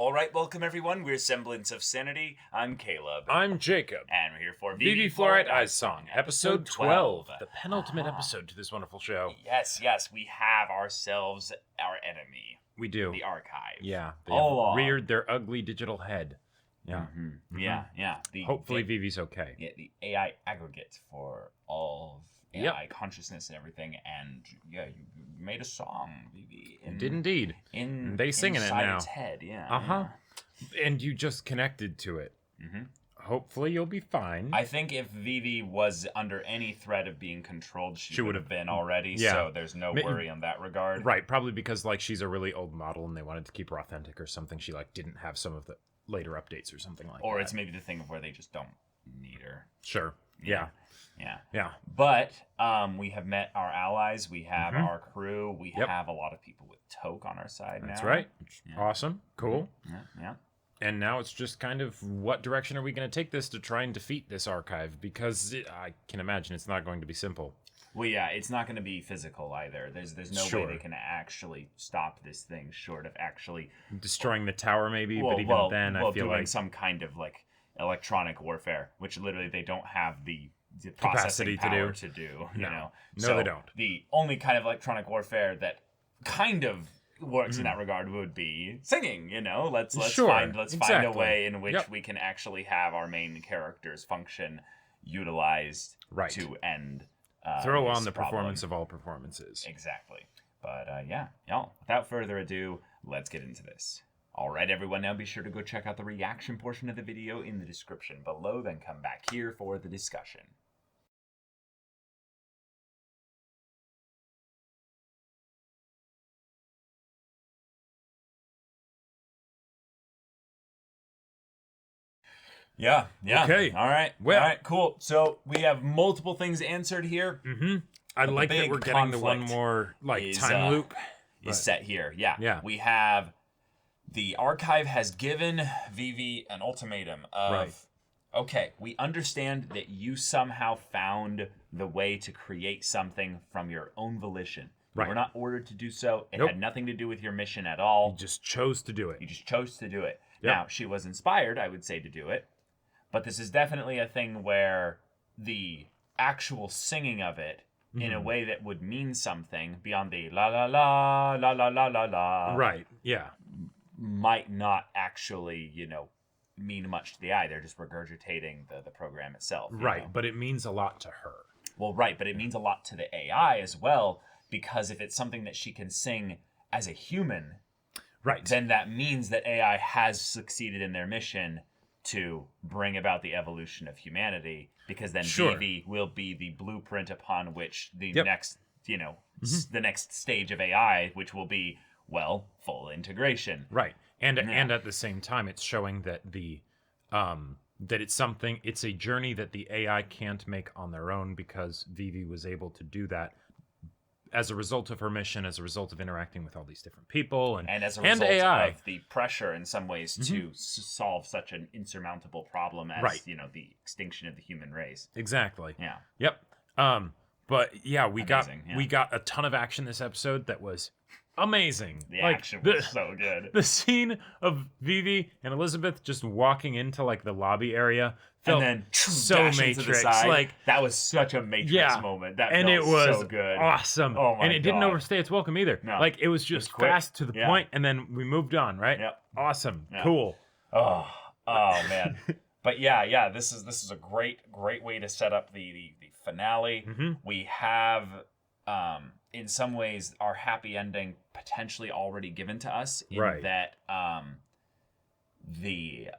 All right, welcome everyone. We're Semblance of Sanity. I'm Caleb. I'm Jacob. And we're here for Vivy, Fluorite, Eyes Song, episode 12. The penultimate episode to this wonderful show. Yes, we have ourselves our enemy. We do. The archive. Yeah. They have reared their ugly digital head. Yeah. Mm-hmm. Yeah. Hopefully Vivy's okay. Yeah, the AI aggregate for all of AI consciousness and everything. And yeah, you made a song, Vivy. You did indeed. They singing it now. Its head, yeah. Uh-huh. Yeah. And you just connected to it. Mm-hmm. Hopefully you'll be fine. I think if Vivy was under any threat of being controlled, she would have been already. Yeah. So there's no worry on that regard. Right. Probably because like she's a really old model and they wanted to keep her authentic or something. She like didn't have some of the later updates or something like that. Or it's maybe the thing of where they just don't need her. Sure. Yeah. But we have met our allies. We have our crew. We have a lot of people with Toke on our side now. That's right. Awesome. Cool. Yeah. And now it's just kind of what direction are we going to take this to try and defeat this archive? Because I can imagine it's not going to be simple. Well, yeah, it's not going to be physical either. There's no way they can actually stop this thing short of actually destroying the tower, maybe. But even then, I feel doing like some kind of like electronic warfare, which literally they don't have the capacity power to do. You know? No, they don't. The only kind of electronic warfare that kind of works in that regard would be singing. You know, let's find a way in which we can actually have our main character's function utilized to end. Throw on the performance of all performances. Exactly. But y'all, without further ado, let's get into this. All right, everyone, now be sure to go check out the reaction portion of the video in the description below, then come back here for the discussion. Yeah. Okay. All right. Well, all right, cool. So we have multiple things answered here. Mm-hmm. I like that we're getting the one more time loop. Is set here. Yeah. We have the archive has given Vivy an ultimatum of, okay, we understand that you somehow found the way to create something from your own volition. You were not ordered to do so. It had nothing to do with your mission at all. You just chose to do it. Yep. Now, she was inspired, I would say, to do it. But this is definitely a thing where the actual singing of it in a way that would mean something beyond the la la la la la la la la. Right. Yeah. Might not actually, mean much to the eye. They're just regurgitating the program itself. Right. But it means a lot to her. Well, right. But it means a lot to the AI as well, because if it's something that she can sing as a human, then that means that AI has succeeded in their mission to bring about the evolution of humanity, because then Vivy will be the blueprint upon which the next, the next stage of AI, which will be, full integration. Right. And at the same time, it's showing that that it's a journey that the AI can't make on their own, because Vivy was able to do that as a result of her mission, as a result of interacting with all these different people, and as a result AI. Of the pressure in some ways to solve such an insurmountable problem as the extinction of the human race. Exactly. Yeah. Yep. But yeah, we got a ton of action this episode that was amazing. The action was so good. The scene of Vivy and Elizabeth just walking into the lobby area felt and then so Matrix. To the side. That was such a Matrix moment. That and felt it was so good. Awesome. Oh my and it didn't overstay its welcome either. No. It was just fast to the point, and then we moved on. Right. Yep. Awesome. Yeah. Cool. Oh man. But yeah. This is a great way to set up the finale. We have in some ways our happy ending potentially already given to us in that the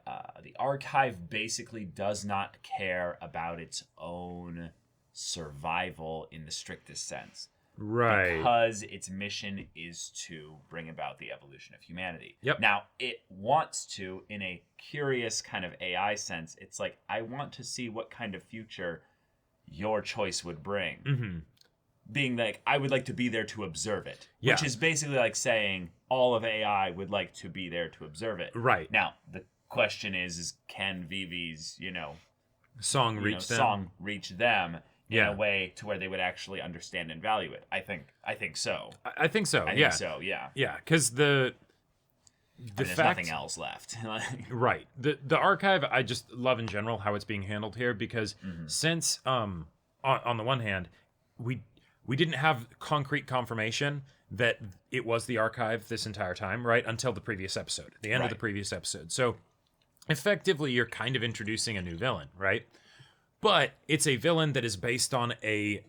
archive basically does not care about its own survival in the strictest sense. Right. Because its mission is to bring about the evolution of humanity. Yep. Now, it wants to, in a curious kind of AI sense, it's like, I want to see what kind of future your choice would bring. Being like, I would like to be there to observe it. Yeah. Which is basically like saying all of AI would like to be there to observe it. Right. Now, the question is can Vivy's, song reach them in a way to where they would actually understand and value it? I think so. I think so. I think so, yeah. Yeah, because the there's nothing else left. Right. The archive, I just love in general how it's being handled here, because since on the one hand, we didn't have concrete confirmation that it was the archive this entire time, right? Until the previous episode, the end of the previous episode. So effectively, you're kind of introducing a new villain, right? But it's a villain that is based on a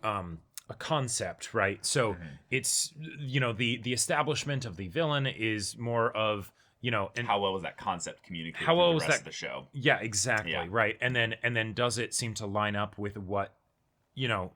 concept, right? So it's, the establishment of the villain is more of, and how well was that concept communicated how well through was the rest that of the show? Yeah, exactly. Yeah. Right. And then does it seem to line up with what,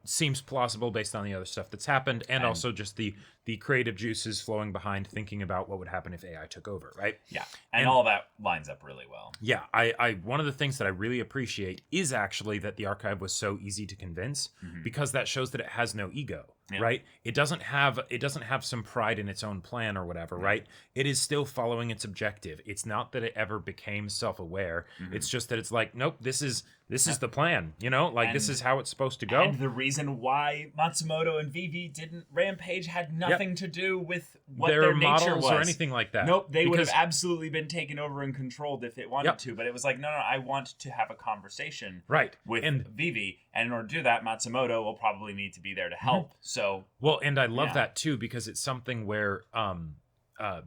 seems plausible based on the other stuff that's happened, and also just the creative juices flowing behind thinking about what would happen if AI took over, right? Yeah. And all that lines up really well. Yeah, I one of the things that I really appreciate is actually that the archive was so easy to convince, because that shows that it has no ego, right? It doesn't have some pride in its own plan or whatever, right? It is still following its objective. It's not that it ever became self-aware. It's just that it's like, nope, this is the plan, this is how it's supposed to go. And the reason why Matsumoto and Vivy didn't rampage had nothing to do with what their nature models was or anything like that. Nope, they would have absolutely been taken over and controlled if it wanted to, but it was like, no, I want to have a conversation with Vivy, and in order to do that, Matsumoto will probably need to be there to help. So and I love that too, because it's something where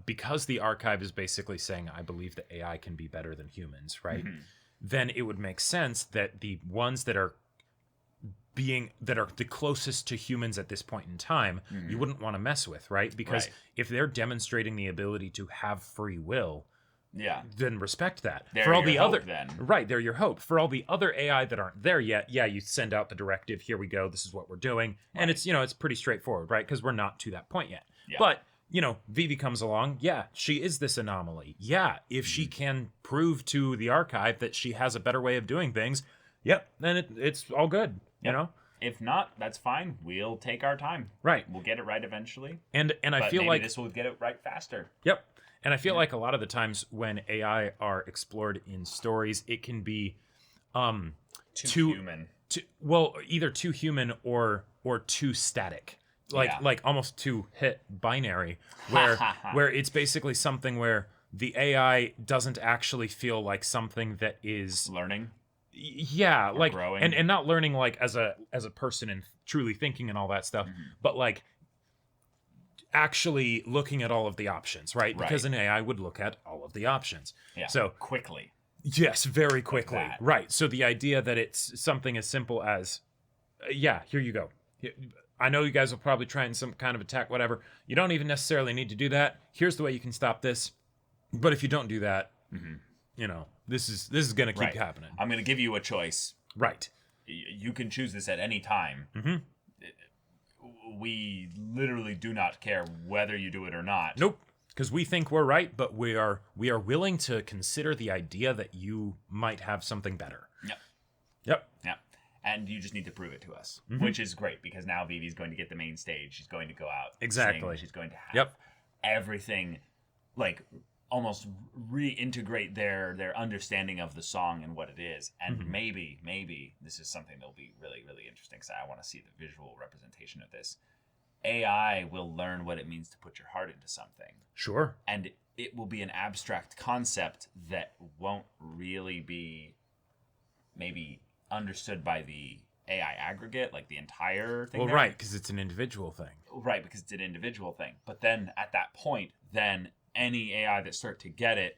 because the archive is basically saying, I believe that AI can be better than humans, right? Then it would make sense that the ones that are the closest to humans at this point in time, you wouldn't want to mess with, right? Because if they're demonstrating the ability to have free will, then respect that. They're for all the other, then. They're your hope. For all the other AI that aren't there yet, you send out the directive. Here we go. This is what we're doing, and it's it's pretty straightforward, right? Because we're not to that point yet. But Vivy comes along. Yeah, she is this anomaly. Yeah, if she can prove to the archive that she has a better way of doing things, then it's all good. If not, that's fine. We'll take our time. Right. We'll get it right eventually. And I feel maybe like this will get it right faster. Yep. And I feel like a lot of the times when AI are explored in stories, it can be too human. Either too human or too static. Like almost too hit binary, where it's basically something where the AI doesn't actually feel like something that is learning. Yeah, or like growing. and not learning like as a person and truly thinking and all that stuff, but like actually looking at all of the options, right? Because an AI would look at all of the options. Yeah. So quickly. Yes, very quickly. Like right. So the idea that it's something as simple as, here you go. I know you guys will probably try in some kind of attack, whatever. You don't even necessarily need to do that. Here's the way you can stop this. But if you don't do that, this is going to keep happening. I'm going to give you a choice. Right. You can choose this at any time. We literally do not care whether you do it or not. Nope. Because we think we're right, but we are willing to consider the idea that you might have something better. Yep. And you just need to prove it to us, which is great, because now Vivi's going to get the main stage. She's going to go out. Exactly. She's going to have everything, like, almost reintegrate their understanding of the song and what it is. And maybe this is something that'll be really, really interesting, because I want to see the visual representation of this. AI will learn what it means to put your heart into something. Sure. And it will be an abstract concept that won't really be maybe understood by the AI aggregate, like the entire thing. Well, right, because it's an individual thing. Right, because it's an individual thing. But then at that point, then any AI that start to get it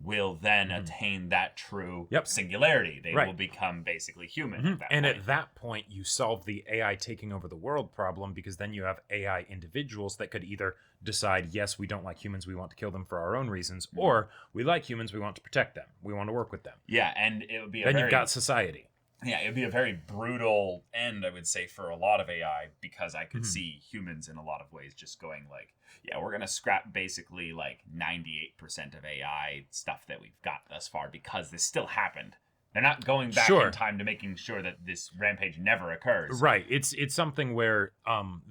will then attain that true singularity. They will become basically human at that point. At that point, you solve the AI taking over the world problem, because then you have AI individuals that could either decide, yes, we don't like humans, we want to kill them for our own reasons, or we like humans, we want to protect them, we want to work with them. Yeah, and it would be then you've got society. Yeah, it would be a very brutal end, I would say, for a lot of AI, because I could see humans in a lot of ways just going like, we're going to scrap basically like 98% of AI stuff that we've got thus far, because this still happened. They're not going back in time to making sure that this rampage never occurs. Right. It's something where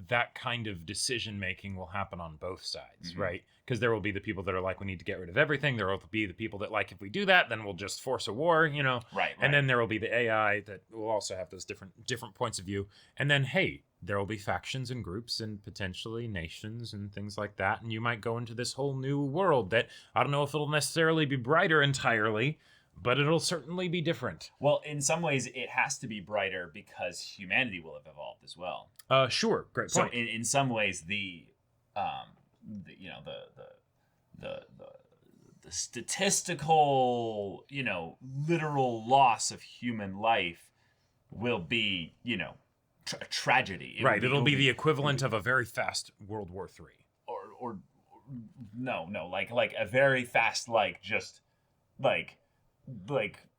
that kind of decision making will happen on both sides, right? Because there will be the people that are like, we need to get rid of everything. There will be the people that like, if we do that, then we'll just force a war, Right. And then there will be the AI that will also have those different points of view. And then, hey, there will be factions and groups and potentially nations and things like that, and you might go into this whole new world that I don't know if it'll necessarily be brighter entirely, but it'll certainly be different. Well, in some ways, it has to be brighter because humanity will have evolved as well. Sure, great So point. in some ways, the you know the statistical, you know, literal loss of human life will be, you know, a tragedy. It'll be the equivalent of a very fast World War III. Or no, like a very fast, like just like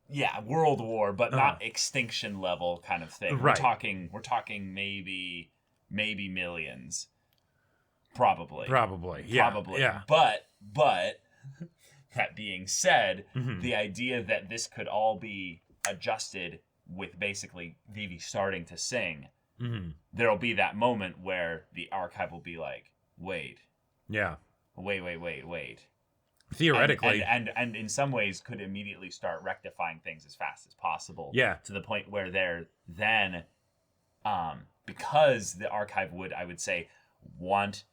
yeah, World War, but not extinction level kind of thing. Right. We're talking maybe millions. Probably. Yeah. But that being said, Mm-hmm. the idea that this could all be adjusted with basically Vivy starting to sing, Mm-hmm. there'll be that moment where the archive will be like, wait. Yeah. Theoretically. And in some ways could immediately start rectifying things as fast as possible. Yeah. To the point where they're then, because the archive would, I would say, want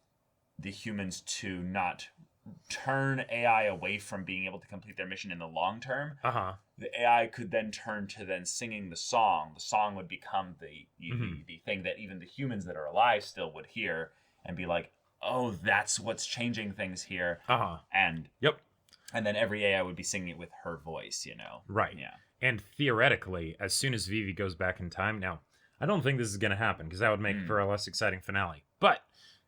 the humans to not turn AI away from being able to complete their mission in the long term. The AI could then turn to then singing the song. The song would become the thing that even the humans that are alive still would hear and be like, oh, that's what's changing things here. And and then every AI would be singing it with her voice, you know. Right. Yeah. And theoretically, as soon as Vivy goes back in time, now, I don't think this is going to happen because that would make for a less exciting finale. But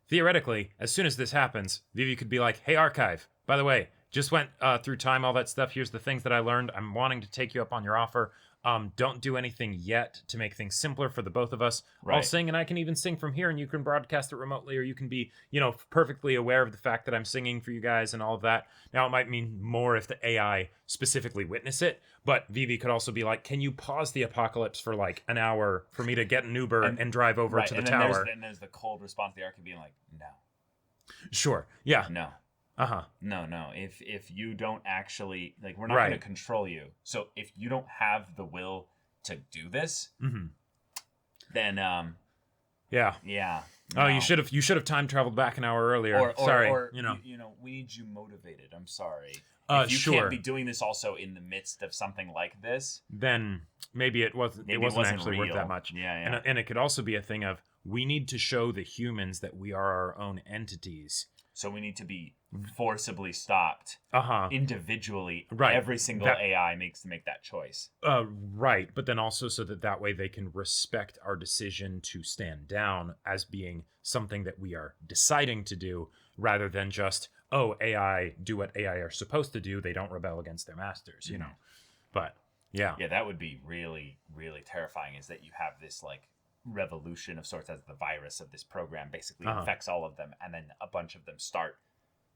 theoretically, as soon as this happens, Vivy could be like, hey, archive, by the way, just went through time, all that stuff. Here's the things that I learned. I'm wanting to take you up on your offer. Don't do anything yet to make things simpler for the both of us. I'll sing, and I can even sing from here, and you can broadcast it remotely, or you can be, you know, perfectly aware of the fact that I'm singing for you guys and all of that. Now, it might mean more if the AI specifically witness it, but Vivy could also be like, can you pause the apocalypse for like an hour for me to get an Uber and drive over to the tower? And there's the cold response of the archive being like, no. Sure. Yeah. No. No. If you don't actually, like, we're not Right. going to control you. So if you don't have the will to do this, then Yeah. No. Oh, you should have time traveled back an hour earlier. Sorry. Or, you know. We need you motivated. I'm sorry. If you can't be doing this also in the midst of something like this, then maybe it wasn't actually worth real. that much. Yeah. And it could also be a thing of we need to show the humans that we are our own entities. So we need to be forcibly stopped individually. Right. Every single AI makes to make that choice. Right. But then also so that way they can respect our decision to stand down as being something that we are deciding to do rather than just, oh, AI do what AI are supposed to do. They don't rebel against their masters, you know. But yeah. Yeah, that would be really, really terrifying, is that you have this like revolution of sorts as the virus of this program basically affects all of them, and then a bunch of them start,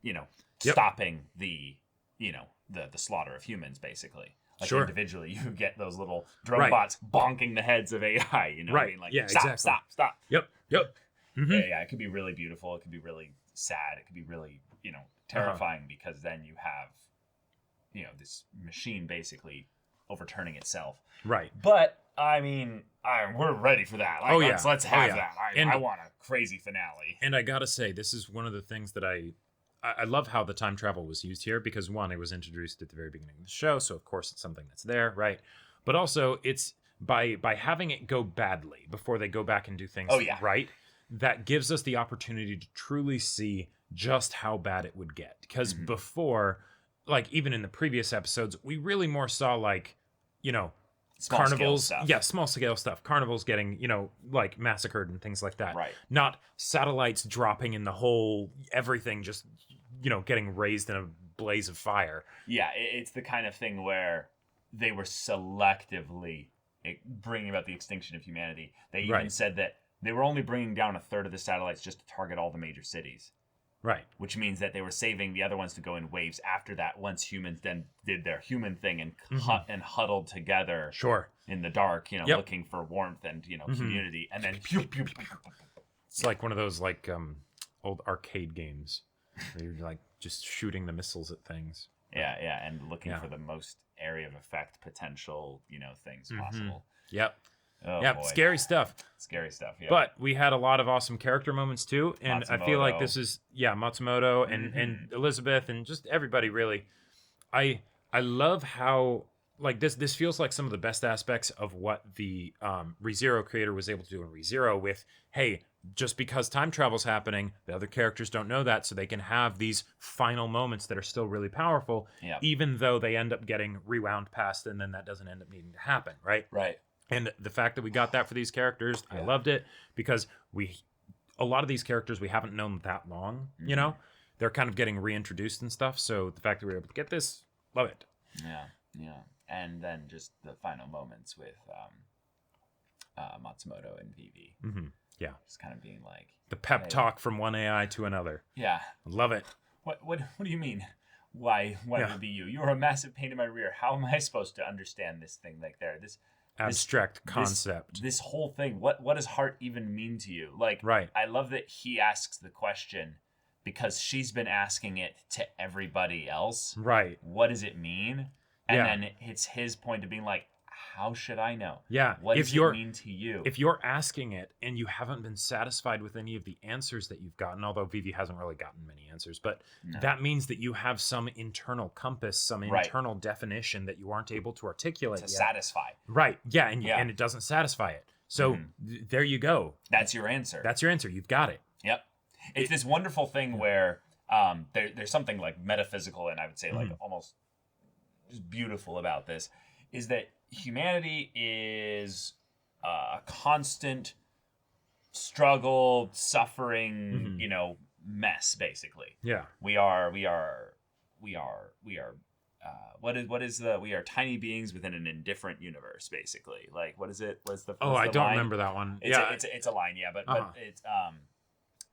you know, stopping the, you know, the slaughter of humans basically. Like individually you get those little drone bots bonking the heads of AI, you know what I mean? Like, stop. Yep. Mm-hmm. Yeah, it could be really beautiful, it could be really sad, it could be really, you know, terrifying, because then you have, you know, this machine basically overturning itself. Right. But I mean, we're ready for that. Like, let's have that. I want a crazy finale. And I gotta say, this is one of the things that I love how the time travel was used here, because one, it was introduced at the very beginning of the show, so of course it's something that's there, right? But also it's by having it go badly before they go back and do things right, that gives us the opportunity to truly see just how bad it would get. Because before, like even in the previous episodes, we really more saw like, you know, carnivals, small scale stuff, carnivals getting, you know, like massacred and things like that, right? Not satellites dropping in the hole, everything just, you know, getting raised in a blaze of fire. Yeah, it's the kind of thing where they were selectively bringing about the extinction of humanity. They even said that they were only bringing down a third of the satellites just to target all the major cities. Right. Which means that they were saving the other ones to go in waves after that, once humans then did their human thing and huddled together in the dark, you know, looking for warmth and, you know, community. And then pew, pew, pew, pew, pew. It's like one of those like old arcade games where you're like just shooting the missiles at things. Yeah, and looking for the most area of effect potential, you know, things possible. Yep. Oh, Yeah, boy. scary stuff. Scary stuff, yeah. But we had a lot of awesome character moments too, and I feel like Matsumoto. this is Matsumoto and Elizabeth and just everybody really. I love how like this feels like some of the best aspects of what the ReZero creator was able to do in ReZero with, hey, just because time travel's happening, the other characters don't know that, so they can have these final moments that are still really powerful, Yeah. even though they end up getting rewound past, and then that doesn't end up needing to happen, right? Right. And the fact that we got that for these characters, I loved it, because a lot of these characters we haven't known that long, you know? They're kind of getting reintroduced and stuff, so the fact that we were able to get this, love it. Yeah, yeah. And then just the final moments with Matsumoto and Vivy. Mm-hmm. Yeah. Just kind of being like... The pep hey. talk from one AI to another. Yeah. Love it. What do you mean? Why would it be you? You're a massive pain in my rear. How am I supposed to understand this thing like there? This abstract concept. This whole thing. What does heart even mean to you? Like, right. I love that he asks the question because she's been asking it to everybody else. Right. What does it mean? And then it's his point of being like, how should I know? Yeah. What does it mean to you? If you're asking it and you haven't been satisfied with any of the answers that you've gotten, although Vivy hasn't really gotten many answers, but that means that you have some internal compass, some internal definition that you aren't able to articulate to satisfy. Right. Yeah. And it doesn't satisfy it. So there you go. That's your answer. That's your answer. You've got it. Yep. It's this wonderful thing where there's something like metaphysical and I would say like almost just beautiful about this, is that humanity is a constant struggle, suffering, mess, basically. Yeah. We are tiny beings within an indifferent universe, basically. Like, what is it? What's the I don't line? remember that one. It's a line, yeah, but it's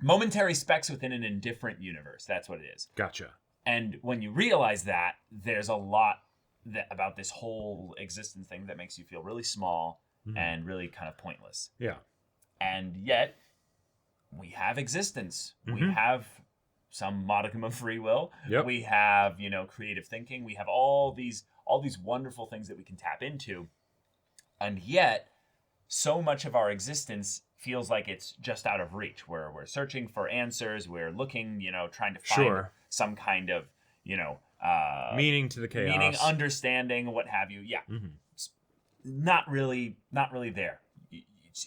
momentary specks within an indifferent universe. That's what it is. Gotcha. And when you realize that, there's a lot about this whole existence thing that makes you feel really small and really kind of pointless. Yeah. And yet, we have existence. We have some modicum of free will. Yep. We have, creative thinking. We have all these wonderful things that we can tap into. And yet, so much of our existence feels like it's just out of reach. We're searching for answers. We're looking, trying to find some kind of, meaning to the chaos, meaning, understanding, what have you. Yeah. It's not really there.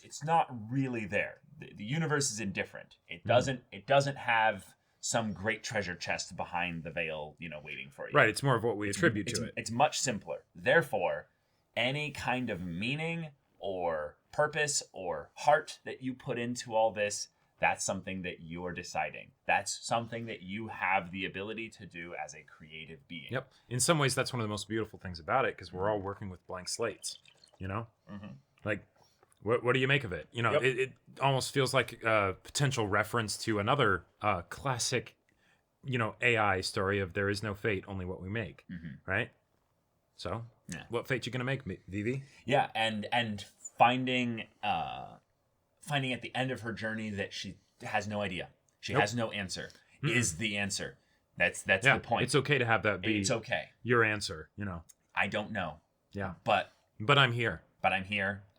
It's not really there. The universe is indifferent. It doesn't have some great treasure chest behind the veil, waiting for you. Right. It's more of what we attribute to it. It's much simpler. Therefore, any kind of meaning or purpose or heart that you put into all this, that's something that you're deciding. That's something that you have the ability to do as a creative being. Yep. In some ways, that's one of the most beautiful things about it, because we're all working with blank slates, Like, what do you make of it? It almost feels like a potential reference to another classic, AI story of there is no fate, only what we make, right? So, what fate you gonna make, Vivy? Yeah, and finding at the end of her journey that she has no idea. She has no answer. Is the answer. That's the point. It's okay to have that be your answer, I don't know. Yeah. But I'm here.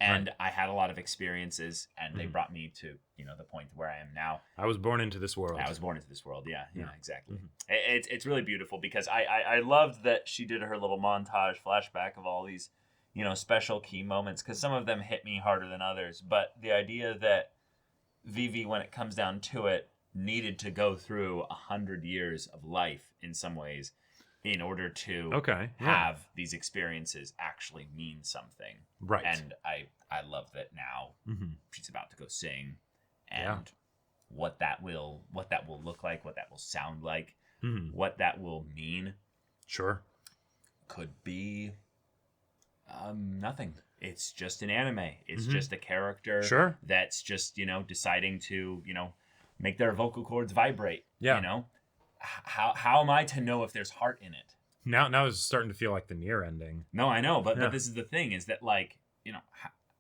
And I had a lot of experiences and they brought me to, the point where I am now. I was born into this world. Yeah, exactly. It's really beautiful because I loved that she did her little montage flashback of all these special key moments, because some of them hit me harder than others. But the idea that Vivy, when it comes down to it, needed to go through 100 years of life in some ways in order to have these experiences actually mean something. Right. And I love that now she's about to go sing, and what that will look like, what that will sound like, what that will mean. Sure. Could be nothing. It's just an anime. It's just a character that's just, deciding to, make their vocal cords vibrate. Yeah. How am I to know if there's heart in it? Now it's starting to feel like the near ending. No, I know, but this is the thing, is that, like,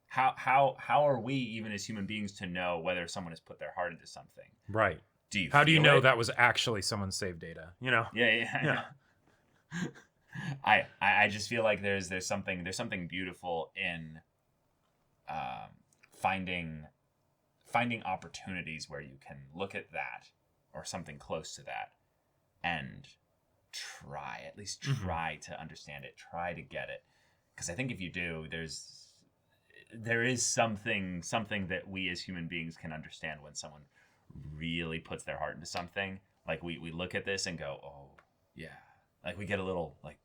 how are we even as human beings to know whether someone has put their heart into something? Right. How do you know that was actually someone's saved data? Yeah. I just feel like there's something beautiful in finding opportunities where you can look at that or something close to that and at least try to understand it, try to get it. Because I think if you do, there is something that we as human beings can understand when someone really puts their heart into something. Like we look at this and go, oh yeah, like we get a little like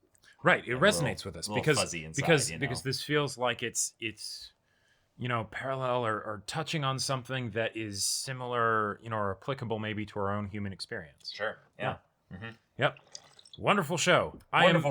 right. It resonates with us because fuzzy inside, because this feels like it's parallel or touching on something that is similar, or applicable maybe to our own human experience. Sure. Yeah. Mm-hmm. Yep. Wonderful show.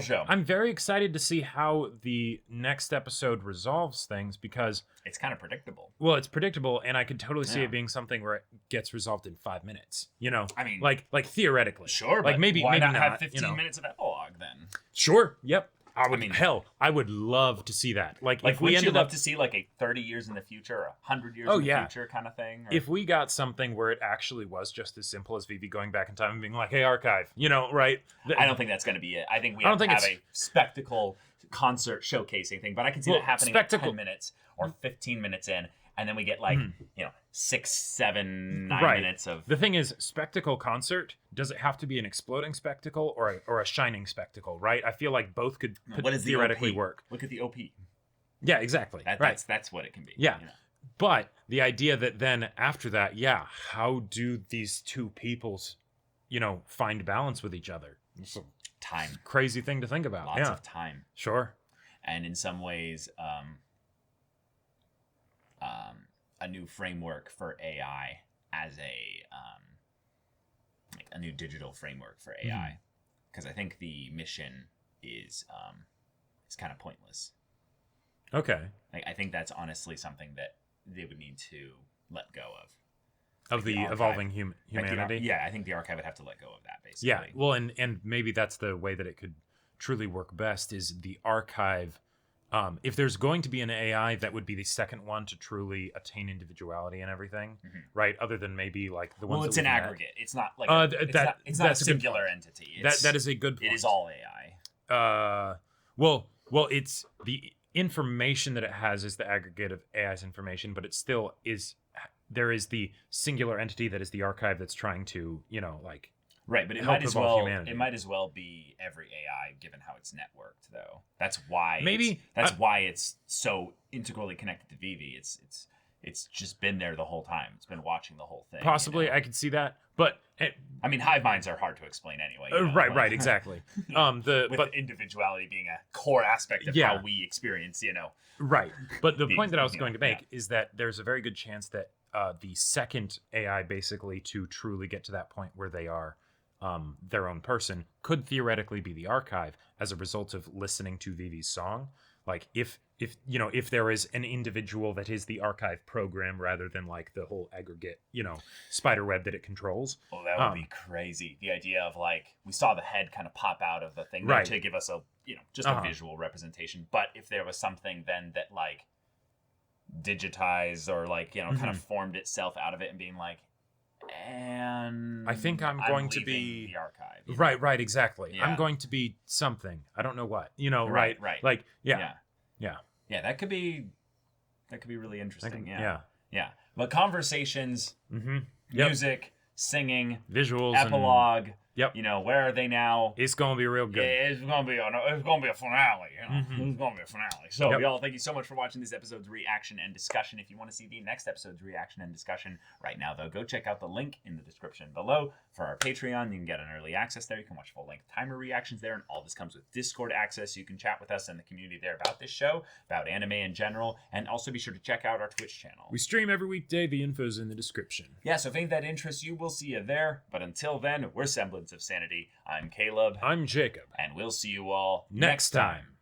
Show. I'm very excited to see how the next episode resolves things because it's kind of predictable. Well, it's predictable, and I could totally see it being something where it gets resolved in 5 minutes. I mean, like theoretically. Sure, like but maybe why maybe not have 15 minutes of epilogue then? Sure. Yep. I would love to see that. Like if we ended up to see like a 30 years in the future or 100 years in the future kind of thing? Or... If we got something where it actually was just as simple as Vivy going back in time and being like, hey, archive, right? I don't think that's going to be it. I think we have to have a spectacle concert showcasing thing, but I can see that happening 10 minutes or 15 minutes in, and then we get like, 6, 7, 9 minutes of... The thing is, spectacle concert, does it have to be an exploding spectacle or a shining spectacle, right? I feel like both could theoretically work. Look at the OP. Yeah, exactly. That's what it can be. Yeah. But the idea that then after that, how do these two peoples, find balance with each other? It's time. Crazy thing to think about. Lots of time. Sure. And in some ways, a new framework for AI as a new digital framework for AI, because I think the mission is kind of pointless. Okay. I think that's honestly something that they would need to let go of the evolving humanity. I think the archive would have to let go of that basically. Yeah. Well, and maybe that's the way that it could truly work best is the archive. If there's going to be an AI that would be the second one to truly attain individuality and everything, right? Other than maybe like the ones. Well, it's an aggregate. It's not like it's not a singular entity. That is a good point. It is all AI. Well, it's the information that it has is the aggregate of AI's information, but it still is. There is the singular entity that is the archive that's trying to, right, but it might as well be every AI given how it's networked, though. That's why why it's so integrally connected to Vivy. It's just been there the whole time. It's been watching the whole thing. Possibly, I could see that, but I mean, hive minds are hard to explain anyway. Right, exactly. With individuality being a core aspect of how we experience, Right, but the point that I was going to make is that there's a very good chance that the second AI, basically, to truly get to that point where they are their own person, could theoretically be the archive as a result of listening to Vivy's song. Like if there is an individual that is the archive program rather than like the whole aggregate, spider web that it controls. Oh, that would be crazy. The idea of like we saw the head kind of pop out of the thing to give us a just a visual representation. But if there was something then that like digitized or like kind of formed itself out of it and being like, and I think I'm going to be the archive. Right, exactly. Yeah. I'm going to be something. I don't know what. Right. Like, yeah. That could be really interesting. Yeah. But conversations, music, singing, visuals, epilogue. Yep. Where are they now? It's gonna be real good. Yeah, it's gonna be a finale. It's gonna be a finale. So, y'all, thank you so much for watching this episode's reaction and discussion. If you want to see the next episode's reaction and discussion right now, though, go check out the link in the description below for our Patreon. You can get an early access there. You can watch full-length timer reactions there, and all this comes with Discord access. So you can chat with us in the community there about this show, about anime in general, and also be sure to check out our Twitch channel. We stream every weekday. The info's in the description. Yeah, so if any of that interests you, we'll see you there. But until then, we're Semblance of Sanity. I'm Caleb. I'm Jacob. And we'll see you all next time.